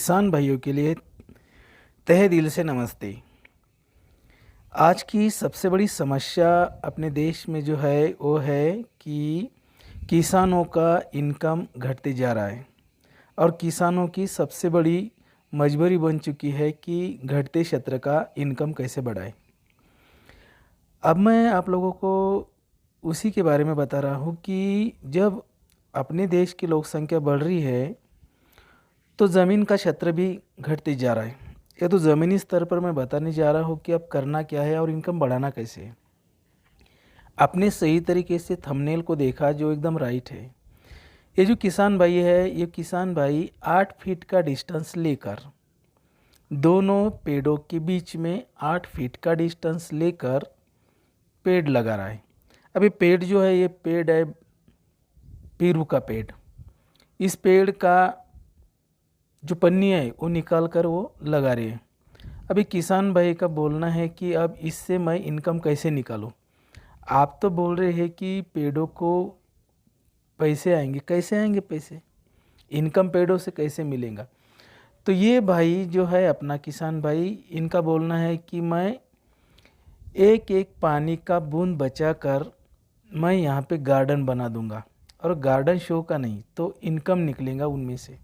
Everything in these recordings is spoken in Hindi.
किसान भाइयों के लिए तहे दिल से नमस्ते। आज की सबसे बड़ी समस्या अपने देश में जो है वो है कि किसानों का इनकम घटते जा रहा है और किसानों की सबसे बड़ी मजबूरी बन चुकी है कि घटते क्षेत्र का इनकम कैसे बढ़ाए। अब मैं आप लोगों को उसी के बारे में बता रहा हूँ कि जब अपने देश की लोक संख्या बढ़ रही है तो ज़मीन का क्षेत्र भी घटते जा रहा है। ये तो ज़मीनी स्तर पर मैं बताने जा रहा हूँ कि अब करना क्या है और इनकम बढ़ाना कैसे है। आपने सही तरीके से थंबनेल को देखा जो एकदम राइट है। ये जो किसान भाई है, ये किसान भाई 8 फीट का डिस्टेंस लेकर दोनों पेड़ों के बीच में 8 फीट का डिस्टेंस लेकर पेड़ लगा रहा है। अभी पेड़ जो है, ये पेड़ है पेरू का पेड़। इस पेड़ का जो पन्नी है वो निकाल कर वो लगा रही है। अभी किसान भाई का बोलना है कि अब इससे मैं इनकम कैसे निकालूं। आप तो बोल रहे हैं कि पेड़ों को पैसे आएंगे, कैसे आएंगे पैसे, इनकम पेड़ों से कैसे मिलेगा। तो ये भाई जो है अपना किसान भाई, इनका बोलना है कि मैं एक एक पानी का बूंद बचा कर मैं यहाँ पे गार्डन बना दूंगा, और गार्डन शो का नहीं तो इनकम निकलेगा उनमें से।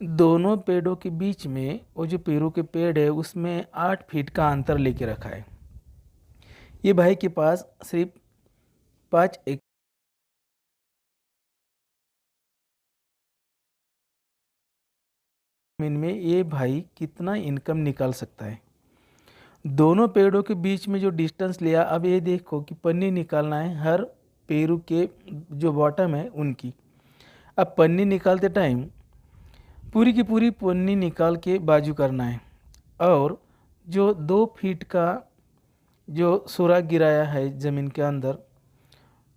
दोनों पेड़ों के बीच में वो जो पेरू के पेड़ है उसमें 8 फीट का अंतर लेके रखा है। ये भाई के पास सिर्फ 5 एक जमीन में ये भाई कितना इनकम निकाल सकता है। दोनों पेड़ों के बीच में जो डिस्टेंस लिया, अब ये देखो कि पन्नी निकालना है हर पेरू के जो बॉटम है उनकी। अब पन्नी निकालते टाइम पूरी की पूरी पन्नी निकाल के बाजू करना है, और जो 2 फीट का जो सुराख गिराया है ज़मीन के अंदर,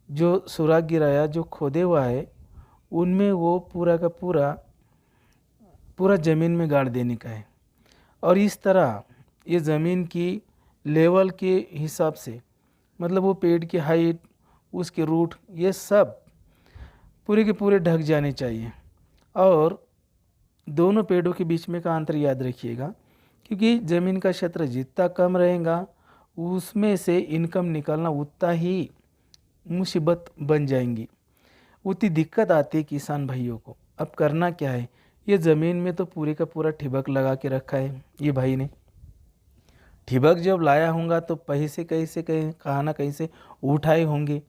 जो सुराख गिराया जो खोदे हुआ है उनमें वो पूरा का पूरा पूरा ज़मीन में गाड़ देने का है। और इस तरह ये ज़मीन की लेवल के हिसाब से, मतलब वो पेड़ की हाइट, उसके रूट, ये सब पूरे के पूरे ढक जाने चाहिए। और दोनों पेड़ों के बीच में का अंतर याद रखिएगा, क्योंकि ज़मीन का क्षेत्र जितना कम रहेगा उसमें से इनकम निकालना उतना ही मुसीबत बन जाएंगी, उतनी दिक्कत आती है किसान भाइयों को। अब करना क्या है, ये ज़मीन में तो पूरे का पूरा ठिबक लगा के रखा है ये भाई ने। ठिबक जब लाया होगा तो पैसे कैसे कहीं ना कहीं से उठाए होंगे,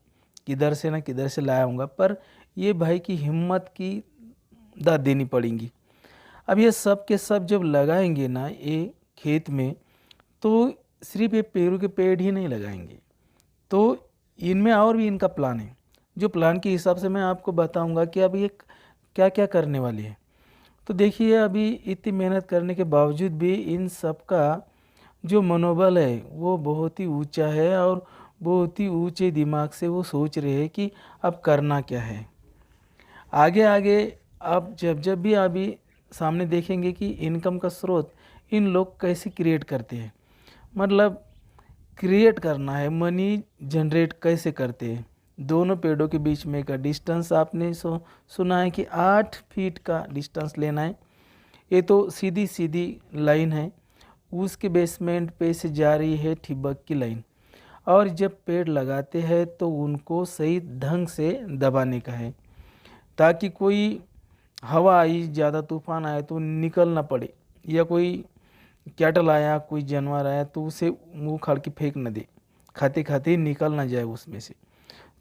किधर से ना किधर से लाया होगा, पर ये भाई की हिम्मत की दाद देनी पड़ेगी। अब ये सब के सब जब लगाएंगे ना ये खेत में, तो सिर्फ ये पेरू के पेड़ ही नहीं लगाएंगे, तो इनमें और भी इनका प्लान है। जो प्लान के हिसाब से मैं आपको बताऊंगा कि अब ये क्या क्या करने वाली है। तो देखिए, अभी इतनी मेहनत करने के बावजूद भी इन सब का जो मनोबल है वो बहुत ही ऊंचा है, और बहुत ही ऊंचे दिमाग से वो सोच रहे हैं कि अब करना क्या है। आगे आगे आप जब जब भी अभी सामने देखेंगे कि इनकम का स्रोत इन लोग कैसे क्रिएट करते हैं, मतलब क्रिएट करना है, मनी जनरेट कैसे करते हैं। दोनों पेड़ों के बीच में का डिस्टेंस आपने सुना है कि 8 फीट का डिस्टेंस लेना है। ये तो सीधी सीधी लाइन है, उसके बेसमेंट पे से जा रही है ठिबक की लाइन। और जब पेड़ लगाते हैं तो उनको सही ढंग से दबाने का है, ताकि कोई हवा आई, ज़्यादा तूफान आया तो निकल ना पड़े, या कोई कैटल आया, कोई जानवर आया तो उसे मुंह खाड़ के फेंक न दे, खाते खाते ही निकल ना जाए उसमें से।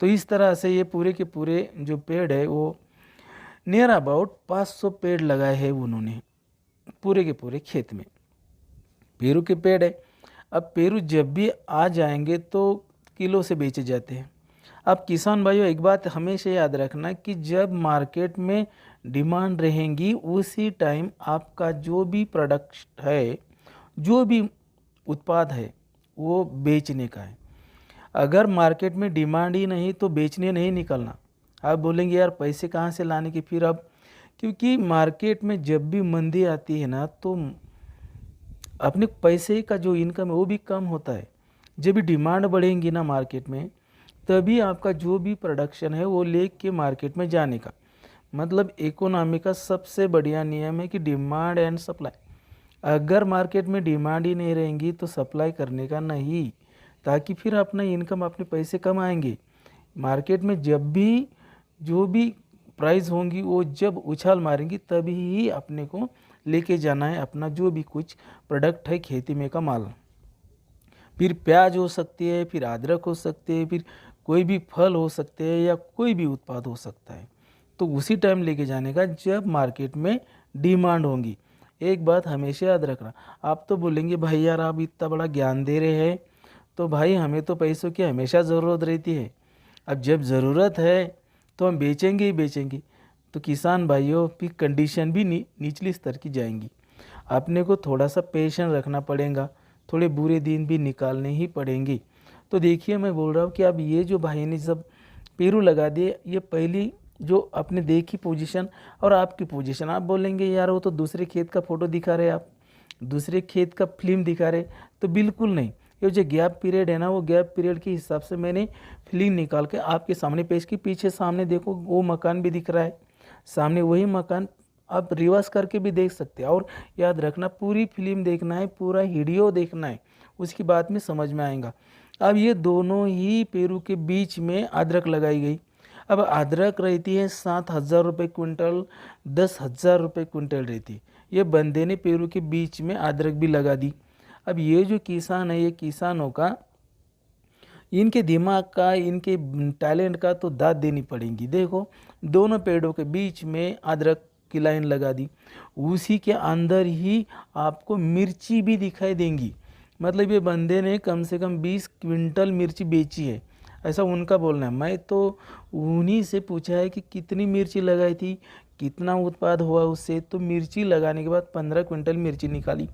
तो इस तरह से ये पूरे के पूरे जो पेड़ है वो नियर अबाउट 500 पेड़ लगाए हैं उन्होंने पूरे के पूरे खेत में। पेरू के पेड़ है। अब पेरू जब भी आ जाएंगे तो किलो से बेचे जाते हैं। अब किसान भाइयों, एक बात हमेशा याद रखना कि जब मार्केट में डिमांड रहेंगी उसी टाइम आपका जो भी प्रोडक्ट है, जो भी उत्पाद है, वो बेचने का है। अगर मार्केट में डिमांड ही नहीं तो बेचने नहीं निकलना। आप बोलेंगे यार पैसे कहाँ से लाने की फिर अब, क्योंकि मार्केट में जब भी मंदी आती है ना तो अपने पैसे का जो इनकम है वो भी कम होता है। जब भी डिमांड बढ़ेंगी ना मार्केट में, तभी आपका जो भी प्रोडक्शन है वो ले के मार्केट में जाने का। मतलब इकोनॉमी का सबसे बढ़िया नियम है कि डिमांड एंड सप्लाई। अगर मार्केट में डिमांड ही नहीं रहेंगी तो सप्लाई करने का नहीं, ताकि फिर अपना इनकम अपने पैसे कमाएंगे। मार्केट में जब भी जो भी प्राइस होंगी वो जब उछाल मारेंगी तभी ही अपने को लेके जाना है अपना जो भी कुछ प्रोडक्ट है खेती में का माल। फिर प्याज हो सकती है, फिर अदरक हो सकती है, फिर कोई भी फल हो सकते हैं या कोई भी उत्पाद हो सकता है, तो उसी टाइम लेके जाने का जब मार्केट में डिमांड होंगी। एक बात हमेशा याद रखना, आप तो बोलेंगे भाई यार आप इतना बड़ा ज्ञान दे रहे हैं, तो भाई हमें तो पैसों की हमेशा ज़रूरत रहती है। अब जब ज़रूरत है तो हम बेचेंगे ही बेचेंगे। तो किसान भाइयों फिर कंडीशन भी निचली स्तर की जाएंगी। अपने को थोड़ा सा पेशेंस रखना पड़ेगा, थोड़े बुरे दिन भी निकालने ही पड़ेंगे। तो देखिए मैं बोल रहा हूँ कि अब ये जो भाई ने सब पेरू लगा दिए, ये पहली जो आपने देखी पोजीशन और आपकी पोजीशन, आप बोलेंगे यार वो तो दूसरे खेत का फ़ोटो दिखा रहे, आप दूसरे खेत का फिल्म दिखा रहे, तो बिल्कुल नहीं। ये जो गैप पीरियड है ना, वो गैप पीरियड के हिसाब से मैंने फिल्म निकाल के आपके सामने पेश की। पीछे सामने देखो वो मकान भी दिख रहा है, सामने वही मकान आप रिवर्स करके भी देख सकते हैं। और याद रखना पूरी फिल्म देखना है, पूरा वीडियो देखना है, उसकी बात में समझ में आएगा। अब ये दोनों ही पेरू के बीच में अदरक लगाई गई। अब अदरक रहती है 7,000 रुपये क्विंटल, 10,000 रुपये क्विंटल रहती है। ये बंदे ने पेरू के बीच में अदरक भी लगा दी। अब ये जो किसान है, ये किसानों का, इनके दिमाग का, इनके टैलेंट का तो दाद देनी पड़ेगी। देखो दोनों पेड़ों के बीच में अदरक की लाइन लगा दी, उसी के अंदर ही आपको मिर्ची भी दिखाई देंगी। मतलब ये बंदे ने कम से कम 20 क्विंटल मिर्ची बेची है, ऐसा उनका बोलना है। मैं तो उन्हीं से पूछा है कि कितनी मिर्ची लगाई थी, कितना उत्पाद हुआ उससे, तो मिर्ची लगाने के बाद 15 क्विंटल मिर्ची निकाली।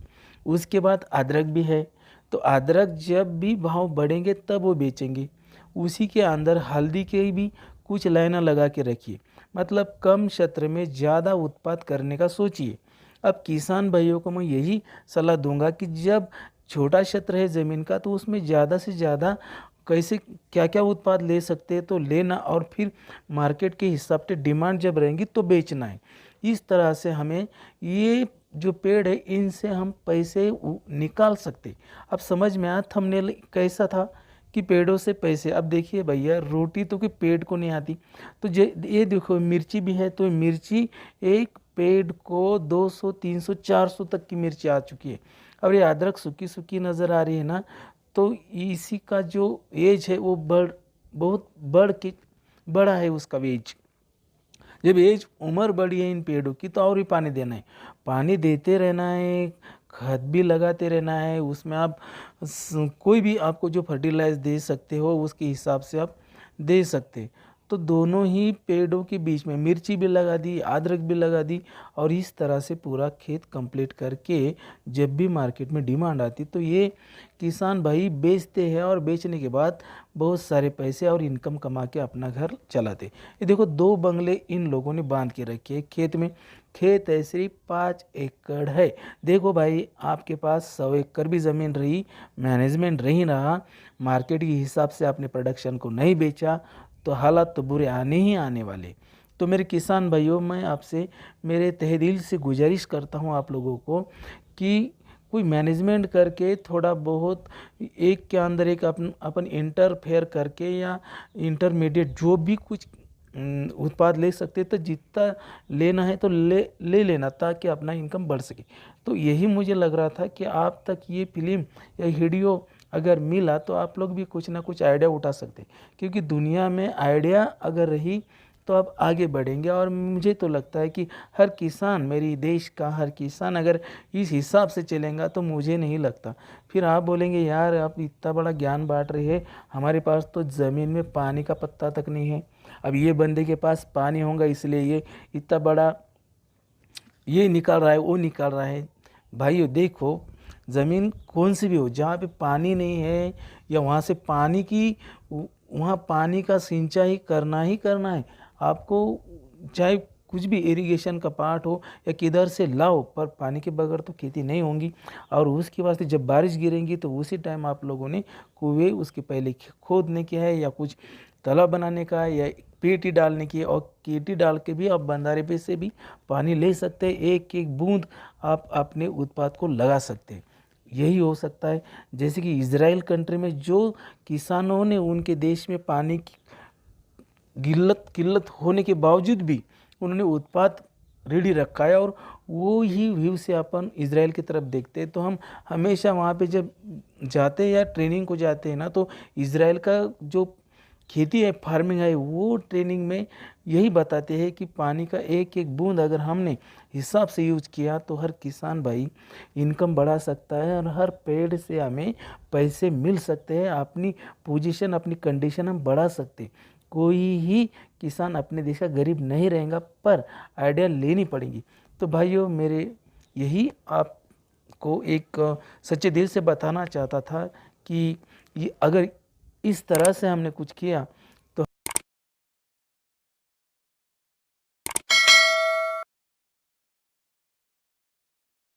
उसके बाद अदरक भी है, तो अदरक जब भी भाव बढ़ेंगे तब वो बेचेंगे। उसी के अंदर हल्दी के भी कुछ लाइनें लगा के रखिए, मतलब कम क्षेत्र में ज़्यादा उत्पाद करने का सोचिए। अब किसान भाइयों को मैं यही सलाह दूंगा कि जब छोटा क्षेत्र है ज़मीन का, तो उसमें ज़्यादा से ज़्यादा कैसे क्या क्या उत्पाद ले सकते हैं तो लेना, और फिर मार्केट के हिसाब से डिमांड जब रहेंगी तो बेचना है। इस तरह से हमें ये जो पेड़ है इनसे हम पैसे निकाल सकते। अब समझ में आया थंबनेल कैसा था कि पेड़ों से पैसे। अब देखिए भैया रोटी तो कि पेड़ को नहीं आती, तो ये देखो मिर्ची भी है, तो मिर्ची एक पेड़ को 200 300 400 तक की मिर्ची आ चुकी है। अब ये अदरक सूखी सूखी नज़र आ रही है ना, तो इसी का जो एज है वो बहुत बढ़ के बड़ा है उसका एज। जब एज उम्र बढ़ी है इन पेड़ों की तो और भी पानी देना है, पानी देते रहना है, खाद भी लगाते रहना है। उसमें आप कोई भी आपको जो फर्टिलाइज दे सकते हो उसके हिसाब से आप दे सकते। तो दोनों ही पेड़ों के बीच में मिर्ची भी लगा दी, अदरक भी लगा दी, और इस तरह से पूरा खेत कंप्लीट करके जब भी मार्केट में डिमांड आती तो ये किसान भाई बेचते हैं, और बेचने के बाद बहुत सारे पैसे और इनकम कमा के अपना घर चलाते। ये देखो 2 बंगले इन लोगों ने बांध के रखे हैं खेत में। खेत है सिर्फ 5 एकड़ है। देखो भाई आपके पास 100 एकड़ भी ज़मीन रही, मैनेजमेंट नहीं रहा, मार्केट के हिसाब से आपने प्रोडक्शन को नहीं बेचा, तो हालात तो बुरे आने ही आने वाले। तो मेरे किसान भाइयों, मैं आपसे मेरे तहे दिल से गुजारिश करता हूँ आप लोगों को कि कोई मैनेजमेंट करके थोड़ा बहुत एक के अंदर एक अपन इंटरफेयर करके या इंटरमीडिएट जो भी कुछ उत्पाद ले सकते, तो जितना लेना है तो ले लेना, ताकि अपना इनकम बढ़ सके। तो यही मुझे लग रहा था कि आप तक ये फिल्म या वीडियो अगर मिला तो आप लोग भी कुछ ना कुछ आइडिया उठा सकते, क्योंकि दुनिया में आइडिया अगर रही तो आप आगे बढ़ेंगे। और मुझे तो लगता है कि हर किसान, मेरी देश का हर किसान अगर इस हिसाब से चलेगा तो मुझे नहीं लगता। फिर आप बोलेंगे यार आप इतना बड़ा ज्ञान बांट रहे हैं, हमारे पास तो ज़मीन में पानी का पत्ता तक नहीं है। अब ये बंदे के पास पानी होगा इसलिए ये इतना बड़ा ये निकाल रहा है, वो निकाल रहा है। भाइयों देखो, ज़मीन कौन सी भी हो, जहाँ पे पानी नहीं है या वहाँ से पानी की वहाँ पानी का सिंचाई करना ही करना है आपको, चाहे कुछ भी इरिगेशन का पार्ट हो या किधर से लाओ, पर पानी के बगैर तो खेती नहीं होंगी। और उसके वास्ते जब बारिश गिरेंगी तो उसी टाइम आप लोगों ने कुएं उसके पहले खोदने के है, या कुछ तालाब बनाने का है, या पेटी डालने की और केटी डाल के भी आप बंधारे पे से भी पानी ले सकते हैं। एक एक बूंद आप अपने उत्पाद को लगा सकते हैं। यही हो सकता है। जैसे कि इजराइल कंट्री में जो किसानों ने उनके देश में पानी की किल्लत होने के बावजूद भी उन्होंने उत्पाद रेडी रखा है, और वो ही व्यू से अपन इजराइल की तरफ देखते हैं। तो हम हमेशा वहाँ पे जब जाते हैं या ट्रेनिंग को जाते हैं ना, तो इजराइल का जो खेती है, फार्मिंग है, वो ट्रेनिंग में यही बताते हैं कि पानी का एक एक बूंद अगर हमने हिसाब से यूज किया तो हर किसान भाई इनकम बढ़ा सकता है, और हर पेड़ से हमें पैसे मिल सकते हैं। अपनी पोजीशन, अपनी कंडीशन हम बढ़ा सकते हैं। कोई ही किसान अपने देश का गरीब नहीं रहेगा, पर आइडिया लेनी पड़ेगी। तो भाइयों, मेरे यही आपको एक सच्चे दिल से बताना चाहता था कि ये अगर इस तरह से हमने कुछ किया